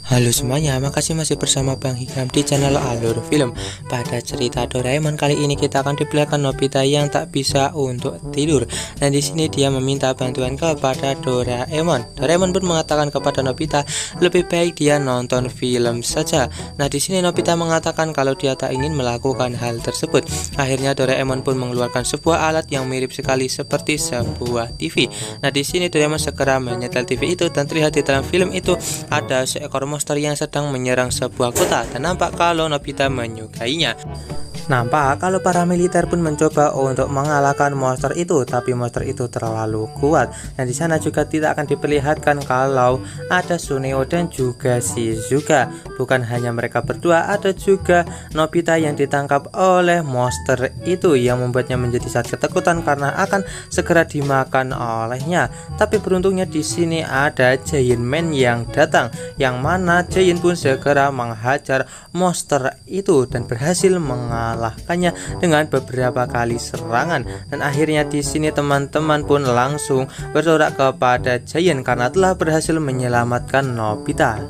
Halo semuanya, makasih masih bersama Bang Hikam di channel Alur Film. Pada cerita Doraemon kali ini kita akan diperlihatkan Nobita yang tak bisa untuk tidur. Dan di sini dia meminta bantuan kepada Doraemon. Doraemon pun mengatakan kepada Nobita lebih baik dia nonton film saja. Nah, di sini Nobita mengatakan kalau dia tak ingin melakukan hal tersebut. Akhirnya Doraemon pun mengeluarkan sebuah alat yang mirip sekali seperti sebuah TV. Nah, di sini Doraemon segera menyetel TV itu dan terlihat di dalam film itu ada seekor monster yang sedang menyerang sebuah kota dan nampak kalau Nobita menyukainya. Nampak kalau para militer pun mencoba untuk mengalahkan monster itu, tapi monster itu terlalu kuat. Dan di sana juga tidak akan diperlihatkan kalau ada Suneo dan juga Shizuka. Bukan hanya mereka berdua, ada juga Nobita yang ditangkap oleh monster itu yang membuatnya menjadi sangat ketakutan karena akan segera dimakan olehnya. Tapi beruntungnya di sini ada Giant Man yang datang, yang mana Giant pun segera menghajar monster itu dan berhasil mengalahkannya dengan beberapa kali serangan. Dan akhirnya di sini teman-teman pun langsung bersorak kepada Giant karena telah berhasil menyelamatkan Nobita.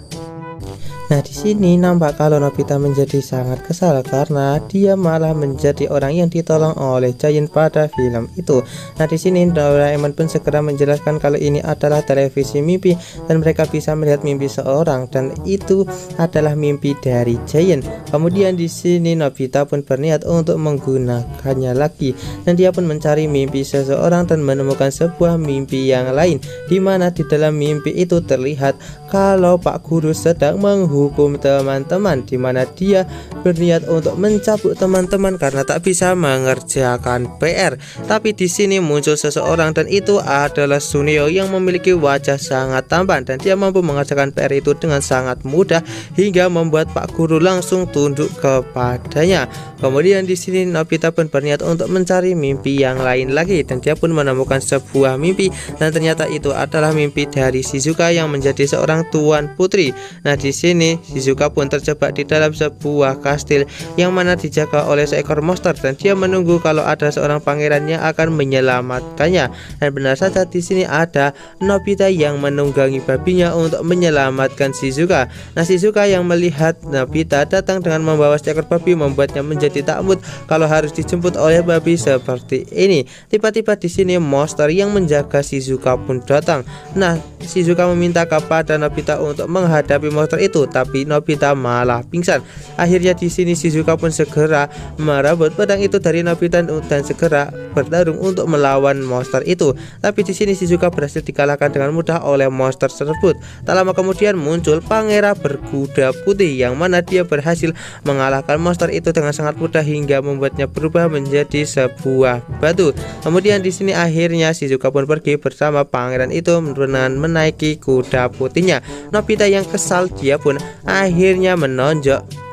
Nah, di sini nampak kalau Nobita menjadi sangat kesal karena dia malah menjadi orang yang ditolong oleh Giant pada film itu. Nah, di sini Doraemon pun segera menjelaskan kalau ini adalah televisi mimpi dan mereka bisa melihat mimpi seorang dan itu adalah mimpi dari Giant. Kemudian di sini Nobita pun berniat untuk menggunakannya lagi dan dia pun mencari mimpi seseorang dan menemukan sebuah mimpi yang lain, di mana di dalam mimpi itu terlihat kalau Pak Guru sedang menghukum teman-teman, di mana dia berniat untuk mencabut teman-teman karena tak bisa mengerjakan PR. Tapi di sini muncul seseorang dan itu adalah Suneo yang memiliki wajah sangat tampan dan dia mampu mengerjakan PR itu dengan sangat mudah hingga membuat Pak Guru langsung tunduk kepadanya. Kemudian di sini Nobita pun berniat untuk mencari mimpi yang lain lagi dan dia pun menemukan sebuah mimpi dan ternyata itu adalah mimpi dari Shizuka yang menjadi seorang tuan putri. Nah, di sini Shizuka pun terjebak di dalam sebuah kastil yang mana dijaga oleh seekor monster dan dia menunggu kalau ada seorang pangeran yang akan menyelamatkannya. Dan benar saja di sini ada Nobita yang menunggangi babinya untuk menyelamatkan Shizuka. Nah, Shizuka yang melihat Nobita datang dengan membawa seekor babi membuatnya menjadi takut kalau harus dijemput oleh babi seperti ini. Tiba-tiba di sini monster yang menjaga Shizuka pun datang. Nah, Shizuka meminta kepada Nobita untuk menghadapi monster itu, tapi Nobita malah pingsan. Akhirnya di sini Shizuka pun segera merebut pedang itu dari Nobita dan segera bertarung untuk melawan monster itu. Tapi di sini Shizuka berhasil dikalahkan dengan mudah oleh monster tersebut. Tak lama kemudian muncul pangeran berkuda putih yang mana dia berhasil mengalahkan monster itu dengan sangat mudah hingga membuatnya berubah menjadi sebuah batu. Kemudian di sini akhirnya Shizuka pun pergi bersama pangeran itu dengan menaiki kuda putihnya. Nobita yang kesal dia pun akhirnya menonjok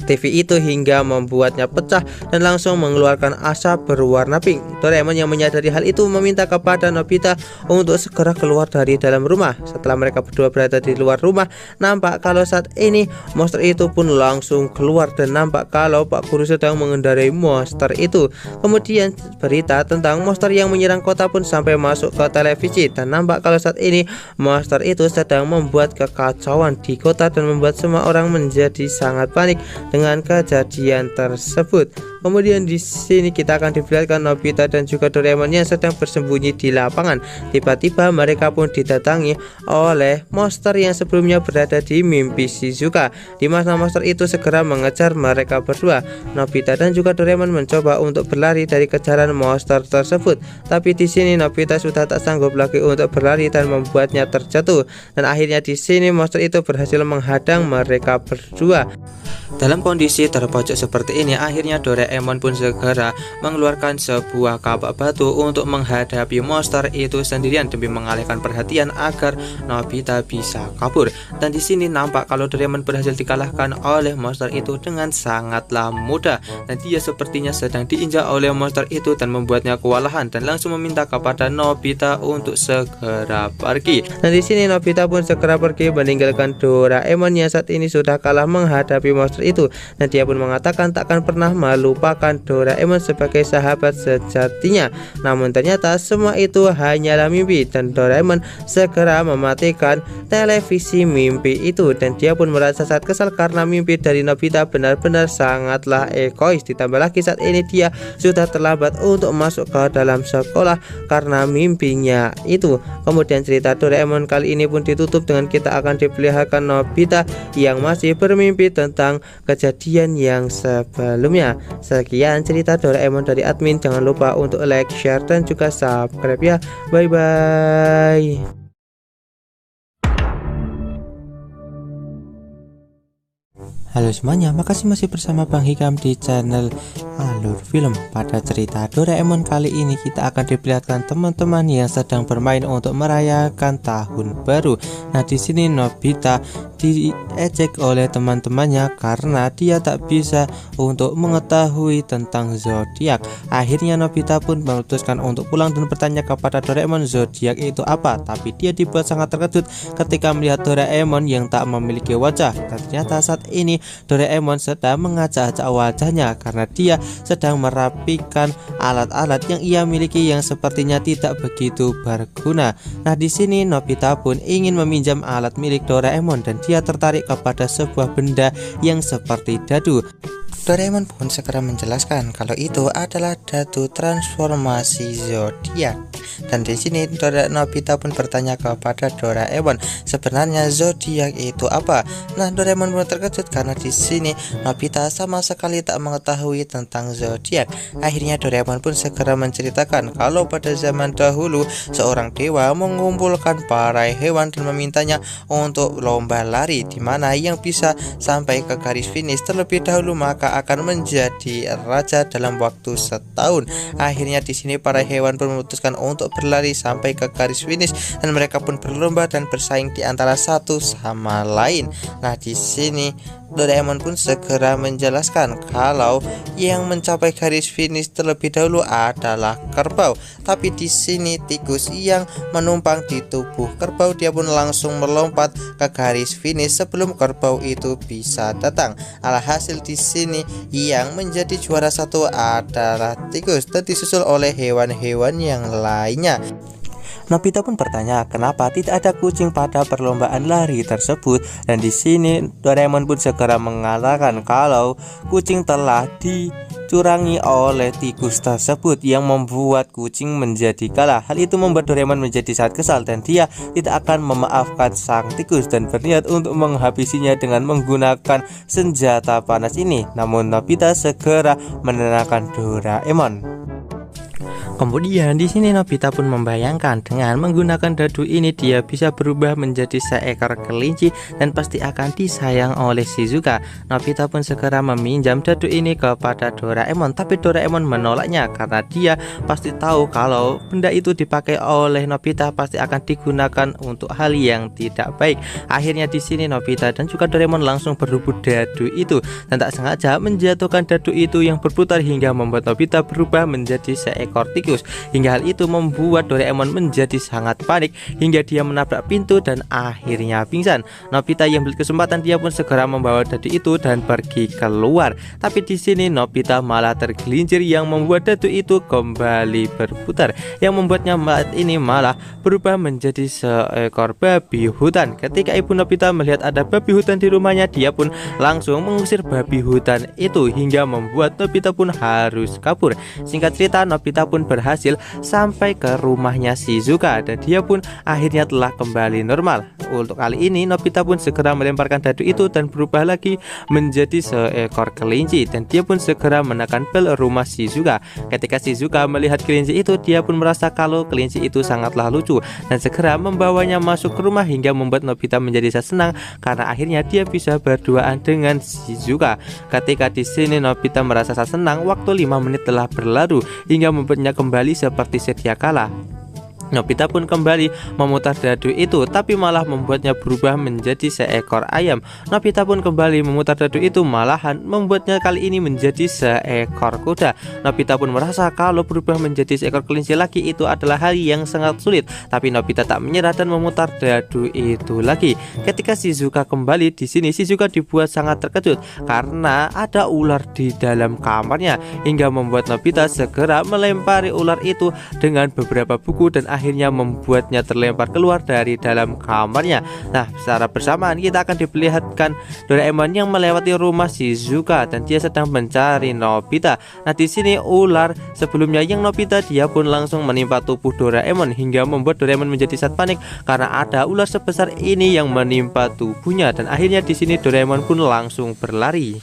TV itu hingga membuatnya pecah dan langsung mengeluarkan asap berwarna pink. Doraemon yang menyadari hal itu meminta kepada Nobita untuk segera keluar dari dalam rumah. Setelah mereka berdua berada di luar rumah, nampak kalau saat ini monster itu pun langsung keluar dan nampak kalau Pak Guru sedang mengendarai monster itu. Kemudian berita tentang monster yang menyerang kota pun sampai masuk ke televisi dan nampak kalau saat ini monster itu sedang membuat kekacauan di kota dan membuat semua orang menjadi sangat panik dengan kejadian tersebut. Kemudian di sini kita akan diperlihatkan Nobita dan juga Doraemon yang sedang bersembunyi di lapangan. Tiba-tiba mereka pun didatangi oleh monster yang sebelumnya berada di mimpi Shizuka, di mana monster itu segera mengejar mereka berdua. Nobita dan juga Doraemon mencoba untuk berlari dari kejaran monster tersebut, tapi di sini Nobita sudah tak sanggup lagi untuk berlari dan membuatnya terjatuh. Dan akhirnya di sini monster itu berhasil menghadang mereka berdua. Dalam kondisi terpojok seperti ini, akhirnya Doraemon pun segera mengeluarkan sebuah kapak batu untuk menghadapi monster itu sendirian demi mengalihkan perhatian agar Nobita bisa kabur. Dan di sini nampak kalau Doraemon berhasil dikalahkan oleh monster itu dengan sangatlah mudah. Dan dia sepertinya sedang diinjak oleh monster itu dan membuatnya kewalahan dan langsung meminta kepada Nobita untuk segera pergi. Dan di sini Nobita pun segera pergi meninggalkan Doraemon yang saat ini sudah kalah menghadapi monster itu. Dan dia pun mengatakan takkan pernah melupakan melupakan Doraemon sebagai sahabat sejatinya. Namun ternyata semua itu hanyalah mimpi, dan Doraemon segera mematikan televisi mimpi itu, dan dia pun merasa sangat kesal karena mimpi dari Nobita benar-benar sangatlah egois. Ditambah lagi saat ini dia sudah terlambat untuk masuk ke dalam sekolah karena mimpinya itu. Kemudian cerita Doraemon kali ini pun ditutup dengan kita akan diperlihatkan Nobita yang masih bermimpi tentang kejadian yang sebelumnya. Sekian cerita Doraemon dari admin. Jangan lupa untuk like, share, dan juga subscribe ya. Bye bye. Halo semuanya, makasih masih bersama Bang Hikam di channel Alur Film. Pada cerita Doraemon kali ini kita akan diperlihatkan teman-teman yang sedang bermain untuk merayakan tahun baru. Nah, di sini Nobita diejek oleh teman-temannya karena dia tak bisa untuk mengetahui tentang zodiak. Akhirnya Nobita pun memutuskan untuk pulang dan bertanya kepada Doraemon zodiak itu apa. Tapi dia dibuat sangat terkejut ketika melihat Doraemon yang tak memiliki wajah. Dan ternyata saat ini Doraemon sedang mengacak-acak wajahnya karena dia sedang merapikan alat-alat yang ia miliki yang sepertinya tidak begitu berguna. Nah, di sini Nobita pun ingin meminjam alat milik Doraemon dan dia tertarik kepada sebuah benda yang seperti dadu. Doraemon pun segera menjelaskan kalau itu adalah dadu transformasi zodiak. Dan di sini Nobita pun bertanya kepada Doraemon, sebenarnya zodiak itu apa? Nah, Doraemon pun terkejut karena di sini Nobita sama sekali tak mengetahui tentang zodiak. Akhirnya Doraemon pun segera menceritakan kalau pada zaman dahulu seorang dewa mengumpulkan para hewan dan memintanya untuk lomba lari, di mana yang bisa sampai ke garis finish terlebih dahulu maka akan menjadi raja dalam waktu setahun. Akhirnya di sini para hewan pun memutuskan untuk berlari sampai ke garis finish dan mereka pun berlomba dan bersaing di antara satu sama lain. Nah, di sini Doraemon pun segera menjelaskan kalau yang mencapai garis finish terlebih dahulu adalah kerbau. Tapi di sini tikus yang menumpang di tubuh kerbau, dia pun langsung melompat ke garis finish sebelum kerbau itu bisa datang. Alhasil di sini yang menjadi juara satu adalah tikus dan disusul oleh hewan-hewan yang lainnya. Nobita pun bertanya kenapa tidak ada kucing pada perlombaan lari tersebut, dan di sini Doraemon pun segera mengatakan kalau kucing telah dicurangi oleh tikus tersebut yang membuat kucing menjadi kalah. Hal itu membuat Doraemon menjadi sangat kesal dan dia tidak akan memaafkan sang tikus dan berniat untuk menghabisinya dengan menggunakan senjata panas ini. Namun Nobita segera menenangkan Doraemon. Kemudian di sini Nobita pun membayangkan dengan menggunakan dadu ini dia bisa berubah menjadi seekor kelinci dan pasti akan disayang oleh Shizuka. Nobita pun segera meminjam dadu ini kepada Doraemon, tapi Doraemon menolaknya karena dia pasti tahu kalau benda itu dipakai oleh Nobita pasti akan digunakan untuk hal yang tidak baik. Akhirnya di sini Nobita dan juga Doraemon langsung berebut dadu itu dan tak sengaja menjatuhkan dadu itu yang berputar hingga membuat Nobita berubah menjadi seekor tikus. Hingga hal itu membuat Doraemon menjadi sangat panik hingga dia menabrak pintu dan akhirnya pingsan. Nobita yang melihat kesempatan dia pun segera membawa dadu itu dan pergi keluar. Tapi di sini Nobita malah tergelincir yang membuat dadu itu kembali berputar, yang membuatnya ini malah berubah menjadi seekor babi hutan. Ketika ibu Nobita melihat ada babi hutan di rumahnya, dia pun langsung mengusir babi hutan itu hingga membuat Nobita pun harus kabur. Singkat cerita, Nobita pun berhasil sampai ke rumahnya Shizuka dan dia pun akhirnya telah kembali normal. Untuk kali ini Nobita pun segera melemparkan dadu itu dan berubah lagi menjadi seekor kelinci dan dia pun segera menekan bel rumah Shizuka. Ketika Shizuka melihat kelinci itu, dia pun merasa kalau kelinci itu sangatlah lucu dan segera membawanya masuk ke rumah hingga membuat Nobita menjadi sangat senang karena akhirnya dia bisa berduaan dengan Shizuka. Ketika di sini Nobita merasa sangat senang, waktu 5 menit telah berlalu hingga membuatnya kembali seperti sedia kala. Nobita pun kembali memutar dadu itu, tapi malah membuatnya berubah menjadi seekor ayam. Nobita pun kembali memutar dadu itu, malahan membuatnya kali ini menjadi seekor kuda. Nobita pun merasa kalau berubah menjadi seekor kelinci lagi itu adalah hal yang sangat sulit, tapi Nobita tak menyerah dan memutar dadu itu lagi. Ketika Shizuka kembali di sini, Shizuka dibuat sangat terkejut karena ada ular di dalam kamarnya, hingga membuat Nobita segera melempari ular itu dengan beberapa buku dan akhirnya membuatnya terlempar keluar dari dalam kamarnya. Nah, secara bersamaan kita akan diperlihatkan Doraemon yang melewati rumah Shizuka dan dia sedang mencari Nobita. Nah, di sini ular sebelumnya yang Nobita dia pun langsung menimpa tubuh Doraemon hingga membuat Doraemon menjadi sangat panik karena ada ular sebesar ini yang menimpa tubuhnya, dan akhirnya di sini Doraemon pun langsung berlari.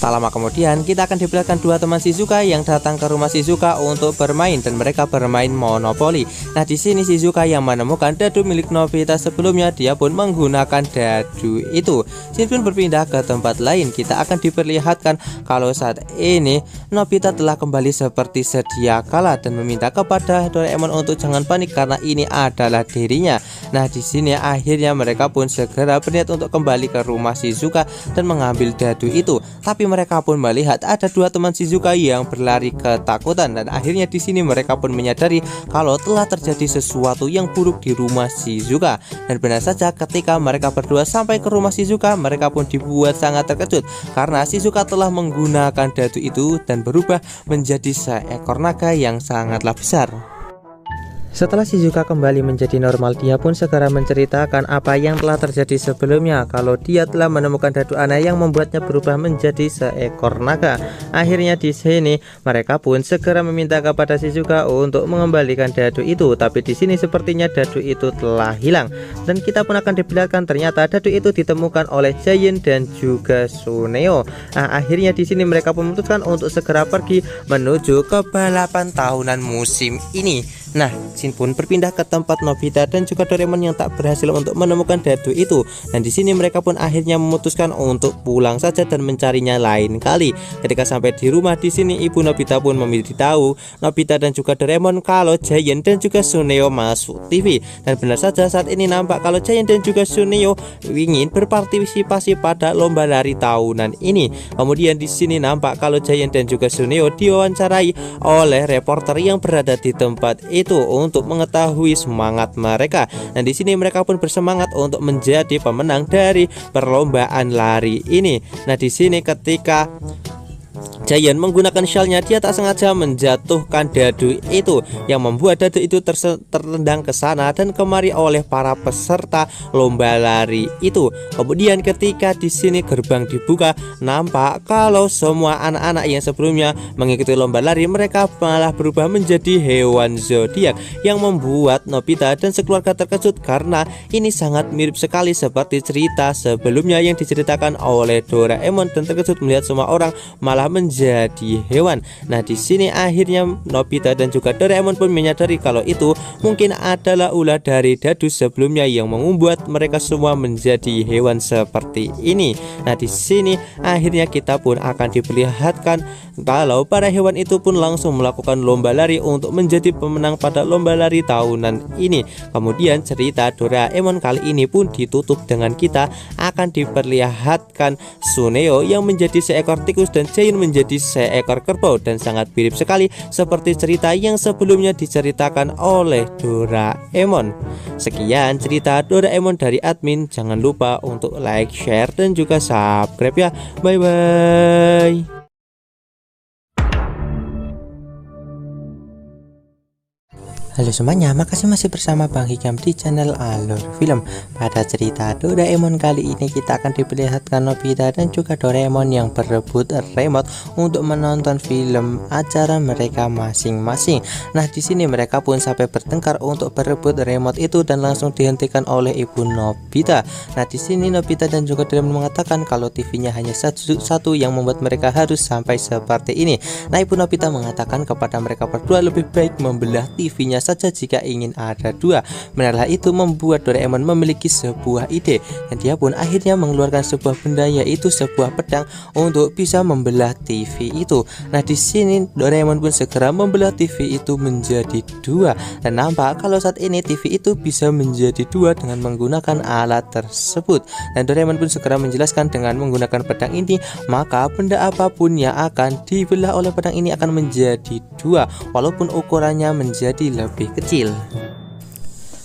Tak lama kemudian kita akan diperlihatkan dua teman Shizuka yang datang ke rumah Shizuka untuk bermain, dan mereka bermain monopoli. Nah, di sini Shizuka yang menemukan dadu milik Nobita sebelumnya, dia pun menggunakan dadu itu. Scene pun berpindah ke tempat lain. Kita akan diperlihatkan kalau saat ini Nobita telah kembali seperti sedia kala dan meminta kepada Doraemon untuk jangan panik karena ini adalah dirinya. Nah, di sini akhirnya mereka pun segera berniat untuk kembali ke rumah Shizuka dan mengambil dadu itu. Tapi mereka pun melihat ada dua teman Shizuka yang berlari ketakutan, dan akhirnya di sini mereka pun menyadari kalau telah terjadi sesuatu yang buruk di rumah Shizuka. Dan benar saja, ketika mereka berdua sampai ke rumah Shizuka, mereka pun dibuat sangat terkejut karena Shizuka telah menggunakan dadu itu dan berubah menjadi seekor naga yang sangatlah besar. Setelah Shizuka kembali menjadi normal, dia pun segera menceritakan apa yang telah terjadi sebelumnya, kalau dia telah menemukan dadu aneh yang membuatnya berubah menjadi seekor naga. Akhirnya di sini mereka pun segera meminta kepada Shizuka untuk mengembalikan dadu itu, tapi di sini sepertinya dadu itu telah hilang, dan kita pun akan diperlihatkan ternyata dadu itu ditemukan oleh Giant dan juga Suneo. Nah, akhirnya di sini mereka pun memutuskan untuk segera pergi menuju ke balapan tahunan musim ini. Nah, scene pun berpindah ke tempat Nobita dan juga Doraemon yang tak berhasil untuk menemukan dadu itu. Dan di sini mereka pun akhirnya memutuskan untuk pulang saja dan mencarinya lain kali. Ketika sampai di rumah, di sini ibu Nobita pun memberitahu Nobita dan juga Doraemon kalau Giant dan juga Suneo masuk TV. Dan benar saja, saat ini nampak kalau Giant dan juga Suneo ingin berpartisipasi pada lomba lari tahunan ini. Kemudian di sini nampak kalau Giant dan juga Suneo diwawancarai oleh reporter yang berada di tempat itu untuk mengetahui semangat mereka. Dan di sini mereka pun bersemangat untuk menjadi pemenang dari perlombaan lari ini. Nah, di sini ketika Giant menggunakan shellnya, dia tak sengaja menjatuhkan dadu itu yang membuat dadu itu tertendang ke sana dan kemari oleh para peserta lomba lari itu. Kemudian ketika di sini gerbang dibuka, nampak kalau semua anak-anak yang sebelumnya mengikuti lomba lari, mereka malah berubah menjadi hewan zodiak yang membuat Nobita dan sekeluarga terkejut karena ini sangat mirip sekali seperti cerita sebelumnya yang diceritakan oleh Doraemon, dan terkejut melihat semua orang malah menjadi hewan. Nah, di sini akhirnya Nobita dan juga Doraemon pun menyadari kalau itu mungkin adalah ulah dari dadu sebelumnya yang membuat mereka semua menjadi hewan seperti ini. Nah, di sini akhirnya kita pun akan diperlihatkan kalau para hewan itu pun langsung melakukan lomba lari untuk menjadi pemenang pada lomba lari tahunan ini. Kemudian cerita Doraemon kali ini pun ditutup dengan kita akan diperlihatkan Suneo yang menjadi seekor tikus dan Giant menjadi seekor kerbau, dan sangat mirip sekali seperti cerita yang sebelumnya diceritakan oleh Doraemon. Sekian cerita Doraemon dari admin. Jangan lupa untuk like, share, dan juga subscribe ya. Bye bye. Halo semuanya, makasih masih bersama Bang Hikam di channel Alur Film. Pada cerita Doraemon kali ini kita akan diperlihatkan Nobita dan juga Doraemon yang berebut remote untuk menonton film acara mereka masing-masing. Nah, di sini mereka pun sampai bertengkar untuk berebut remote itu dan langsung dihentikan oleh ibu Nobita. Nah, di sini Nobita dan juga Doraemon mengatakan kalau TV-nya hanya satu yang membuat mereka harus sampai seperti ini. Nah, ibu Nobita mengatakan kepada mereka berdua lebih baik membelah TV-nya satunya saja jika ingin ada dua. Menarlah itu membuat Doraemon memiliki sebuah ide, dan dia pun akhirnya mengeluarkan sebuah benda, yaitu sebuah pedang untuk bisa membelah TV itu. Nah, di sini Doraemon pun segera membelah TV itu menjadi dua, dan nampak kalau saat ini TV itu bisa menjadi dua dengan menggunakan alat tersebut. Dan Doraemon pun segera menjelaskan dengan menggunakan pedang ini, maka benda apapun yang akan dibelah oleh pedang ini akan menjadi dua, walaupun ukurannya menjadi lebih kecil.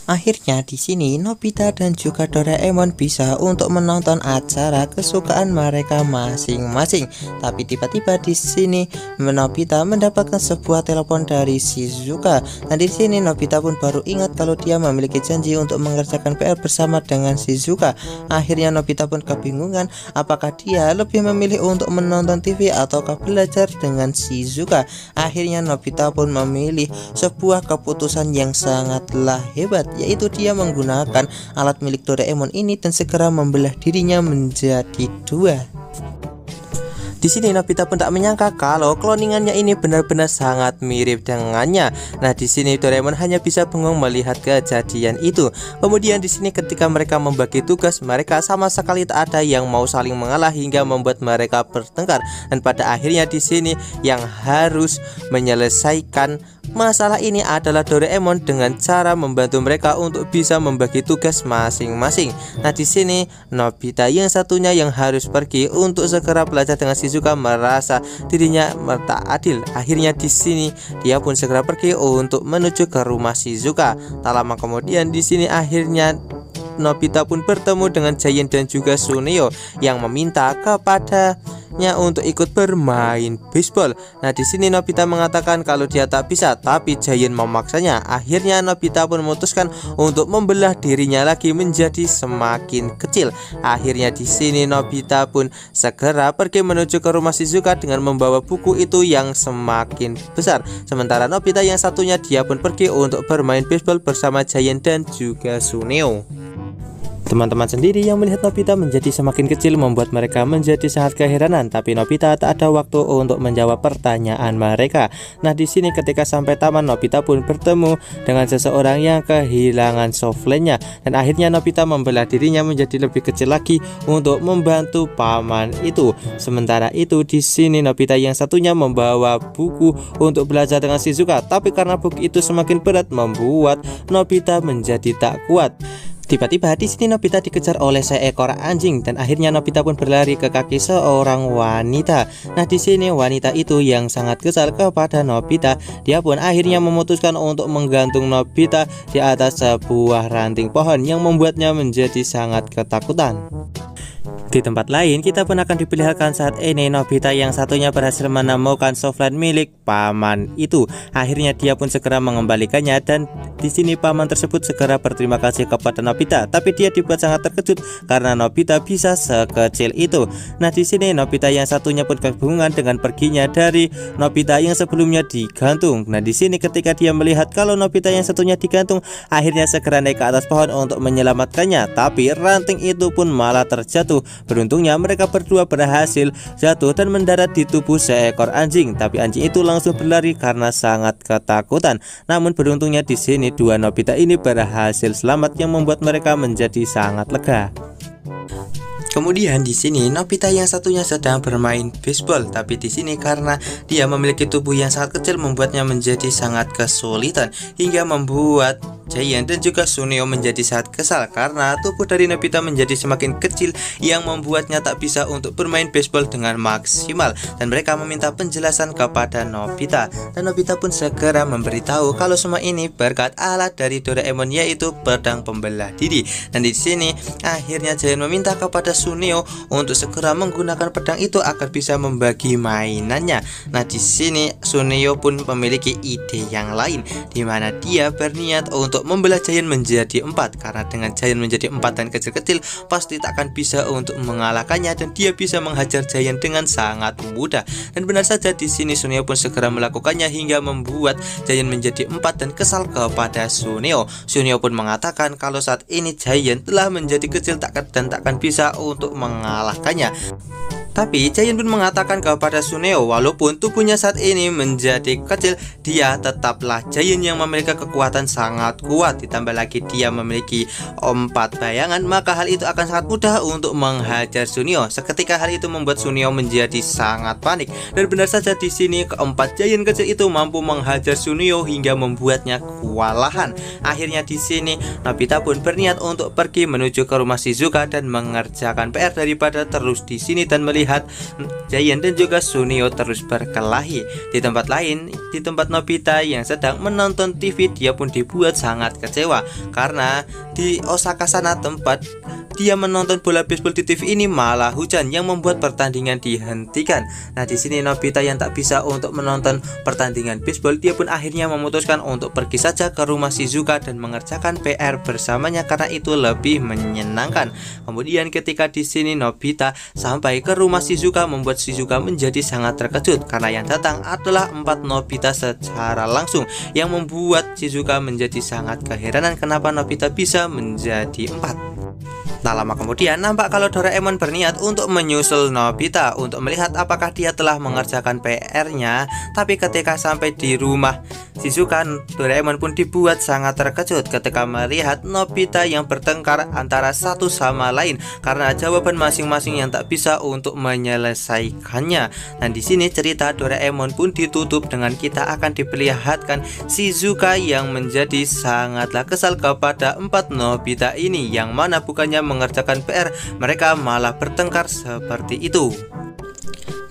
Akhirnya di sini Nobita dan juga Doraemon bisa untuk menonton acara kesukaan mereka masing-masing. Tapi tiba-tiba di sini Nobita mendapatkan sebuah telepon dari Shizuka. Dan di sini Nobita pun baru ingat kalau dia memiliki janji untuk mengerjakan PR bersama dengan Shizuka. Akhirnya Nobita pun kebingungan apakah dia lebih memilih untuk menonton TV ataukah belajar dengan Shizuka. Akhirnya Nobita pun memilih sebuah keputusan yang sangatlah hebat, yaitu dia menggunakan alat milik Doraemon ini dan segera membelah dirinya menjadi dua. Di sini Nobita pun tak menyangka kalau cloningannya ini benar-benar sangat mirip dengannya. Nah, di sini Doraemon hanya bisa bengong melihat kejadian itu. Kemudian di sini ketika mereka membagi tugas, mereka sama sekali tak ada yang mau saling mengalah hingga membuat mereka bertengkar. Dan pada akhirnya di sini yang harus menyelesaikan masalah ini adalah Doraemon dengan cara membantu mereka untuk bisa membagi tugas masing-masing. Nah, di sini Nobita yang satunya yang harus pergi untuk segera belajar dengan Shizuka merasa dirinya tak adil. Akhirnya di sini dia pun segera pergi untuk menuju ke rumah Shizuka. Tak lama kemudian di sini akhirnya Nobita pun bertemu dengan Giant dan juga Suneo yang meminta kepadanya untuk ikut bermain baseball. Nah, di sini Nobita mengatakan kalau dia tak bisa, tapi Giant memaksanya. Akhirnya Nobita pun memutuskan untuk membelah dirinya lagi menjadi semakin kecil. Akhirnya di sini Nobita pun segera pergi menuju ke rumah Shizuka dengan membawa buku itu yang semakin besar. Sementara Nobita yang satunya dia pun pergi untuk bermain baseball bersama Giant dan juga Suneo. Teman-teman sendiri yang melihat Nobita menjadi semakin kecil membuat mereka menjadi sangat keheranan, tapi Nobita tak ada waktu untuk menjawab pertanyaan mereka. Nah, di sini ketika sampai taman, Nobita pun bertemu dengan seseorang yang kehilangan softlandnya, dan akhirnya Nobita membelah dirinya menjadi lebih kecil lagi untuk membantu paman itu. Sementara itu di sini Nobita yang satunya membawa buku untuk belajar dengan Shizuka, tapi karena buku itu semakin berat membuat Nobita menjadi tak kuat. Tiba-tiba di sini Nobita dikejar oleh seekor anjing, dan akhirnya Nobita pun berlari ke kaki seorang wanita. Nah, di sini wanita itu yang sangat kesal kepada Nobita, dia pun akhirnya memutuskan untuk menggantung Nobita di atas sebuah ranting pohon yang membuatnya menjadi sangat ketakutan. Di tempat lain, kita pun akan diperlihatkan saat ini Nobita yang satunya berhasil menemukan softland milik paman itu. Akhirnya dia pun segera mengembalikannya, dan di sini paman tersebut segera berterima kasih kepada Nobita. Tapi dia dibuat sangat terkejut karena Nobita bisa sekecil itu. Nah, di sini Nobita yang satunya pun kebingungan dengan perginya dari Nobita yang sebelumnya digantung. Nah, di sini ketika dia melihat kalau Nobita yang satunya digantung, akhirnya segera naik ke atas pohon untuk menyelamatkannya. Tapi ranting itu pun malah terjatuh. Beruntungnya mereka berdua berhasil jatuh dan mendarat di tubuh seekor anjing, tapi anjing itu langsung berlari karena sangat ketakutan. Namun beruntungnya di sini dua Nobita ini berhasil selamat yang membuat mereka menjadi sangat lega. Kemudian di sini Nobita yang satunya sedang bermain baseball, tapi di sini karena dia memiliki tubuh yang sangat kecil membuatnya menjadi sangat kesulitan hingga membuat Giant dan juga Suneo menjadi sangat kesal karena tubuh dari Nobita menjadi semakin kecil yang membuatnya tak bisa untuk bermain baseball dengan maksimal, dan mereka meminta penjelasan kepada Nobita, dan Nobita pun segera memberitahu kalau semua ini berkat alat dari Doraemon, yaitu pedang pembelah diri. Dan di sini akhirnya Giant meminta kepada Suneo untuk segera menggunakan pedang itu agar bisa membagi mainannya. Nah, di sini Suneo pun memiliki ide yang lain, di mana dia berniat untuk membelah Giant menjadi 4, karena dengan Giant menjadi 4 dan kecil-kecil pasti tak akan bisa untuk mengalahkannya, dan dia bisa menghajar Giant dengan sangat mudah. Dan benar saja di sini Suneo pun segera melakukannya hingga membuat Giant menjadi 4 dan kesal kepada Suneo. Suneo pun mengatakan kalau saat ini Giant telah menjadi kecil dan takkan bisa untuk mengalahkannya. Tapi Giant pun mengatakan kepada Suneo, walaupun tubuhnya saat ini menjadi kecil, dia tetaplah Giant yang memiliki kekuatan sangat kuat. Ditambah lagi dia memiliki 4 bayangan, maka hal itu akan sangat mudah untuk menghajar Suneo. Seketika hal itu membuat Suneo menjadi sangat panik. Dan benar saja di sini keempat Giant kecil itu mampu menghajar Suneo hingga membuatnya kewalahan. Akhirnya di sini Nobita pun berniat untuk pergi menuju ke rumah Shizuka dan mengerjakan PR daripada terus di sini dan melihat Giant dan juga Suneo terus berkelahi. Di tempat lain, di tempat Nobita yang sedang menonton TV, dia pun dibuat sangat kecewa karena di Osaka sana tempat dia menonton bola baseball di TV ini malah hujan yang membuat pertandingan dihentikan. Nah, di sini Nobita yang tak bisa untuk menonton pertandingan baseball, dia pun akhirnya memutuskan untuk pergi saja ke rumah Shizuka dan mengerjakan PR bersamanya karena itu lebih menyenangkan. Kemudian ketika di sini Nobita sampai ke rumah Shizuka, membuat Shizuka menjadi sangat terkejut karena yang datang adalah 4 Nobita secara langsung, yang membuat Shizuka menjadi sangat keheranan kenapa Nobita bisa menjadi 4. Tak lama kemudian nampak kalau Doraemon berniat untuk menyusul Nobita untuk melihat apakah dia telah mengerjakan PR-nya. Tapi ketika sampai di rumah Shizuka, Doraemon pun dibuat sangat terkejut ketika melihat Nobita yang bertengkar antara satu sama lain karena jawaban masing-masing yang tak bisa untuk menyelesaikannya. Dan di sini cerita Doraemon pun ditutup dengan kita akan diperlihatkan Shizuka yang menjadi sangatlah kesal kepada 4 Nobita ini, yang mana bukannya mengerjakan PR, mereka malah bertengkar seperti itu.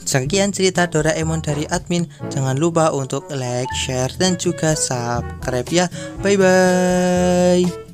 Sekian cerita Doraemon dari admin. Jangan lupa untuk like, share, dan juga subscribe ya. Bye bye.